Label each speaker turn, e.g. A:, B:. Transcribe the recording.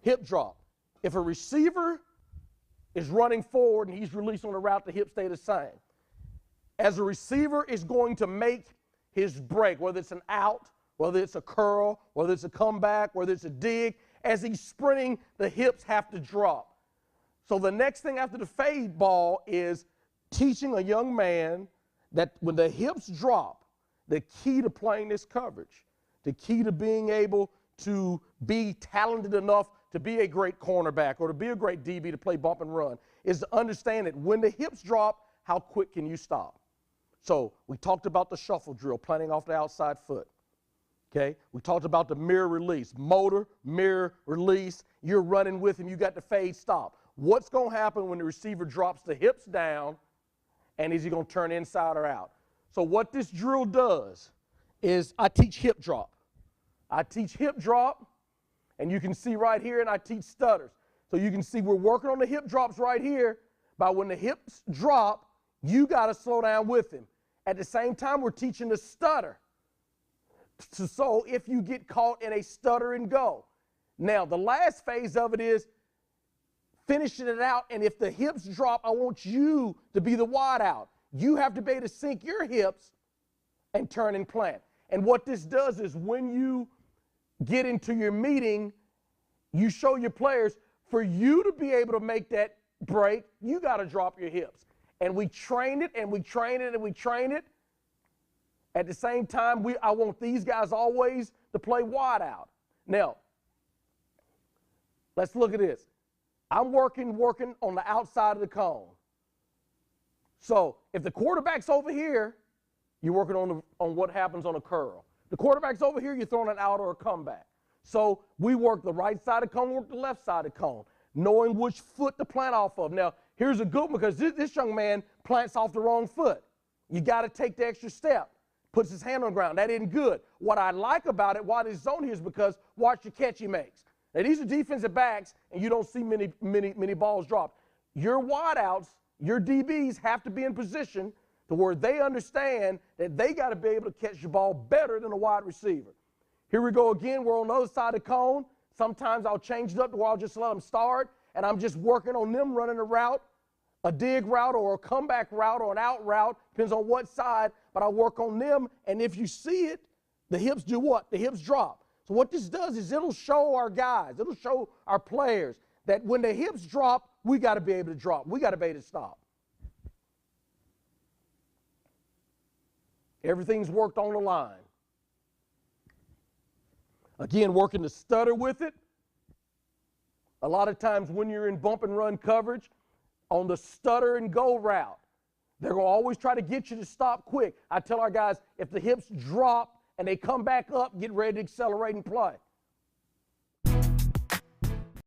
A: hip drop. If a receiver is running forward and he's released on a route, the hips stay the same. As a receiver is going to make his break, whether it's an out, whether it's a curl, whether it's a comeback, whether it's a dig, as he's sprinting, the hips have to drop. So the next thing after the fade ball is teaching a young man that when the hips drop, the key to playing this coverage, the key to being able to be talented enough to be a great cornerback or to be a great DB to play bump and run is to understand that when the hips drop, how quick can you stop? So we talked about the shuffle drill, planting off the outside foot. Okay? We talked about the mirror release, motor, mirror, release. You're running with him. You got the fade stop. What's going to happen when the receiver drops the hips down, and is he going to turn inside or out? So what this drill does is I teach hip drop. I teach hip drop, and you can see right here, and I teach stutters. So you can see we're working on the hip drops right here. But when the hips drop, you got to slow down with him. At the same time, we're teaching the stutter. So if you get caught in a stutter and go. Now, the last phase of it is finishing it out, and if the hips drop, I want you to be the wide out. You have to be able to sink your hips and turn and plant. And what this does is when you get into your meeting, you show your players, for you to be able to make that break, you got to drop your hips. And we train it, and we train it, and we train it. At the same time, I want these guys always to play wide out. Now, let's look at this. I'm working on the outside of the cone. So if the quarterback's over here, you're working on what happens on a curl. The quarterback's over here, you're throwing an out or a comeback. So we work the right side of the cone, work the left side of the cone, knowing which foot to plant off of. Now, here's a good one because this young man plants off the wrong foot. You got to take the extra step. Puts his hand on the ground. That isn't good. What I like about it, why this zone here, is because watch the catch he makes. Now, these are defensive backs, and you don't see many balls dropped. Your wideouts, your DBs have to be in position to where they understand that they got to be able to catch the ball better than a wide receiver. Here we go again. We're on the other side of the cone. Sometimes I'll change it up to where I'll just let them start, and I'm just working on them running a route, a dig route or a comeback route or an out route, depends on what side, but I work on them, and if you see it, the hips do what? The hips drop. So what this does is it'll show our guys, it'll show our players that when the hips drop, we got to be able to drop. We got to be able to stop. Everything's worked on the line. Again, working the stutter with it. A lot of times when you're in bump and run coverage, on the stutter and go route, they're going to always try to get you to stop quick. I tell our guys, if the hips drop and they come back up, get ready to accelerate and play.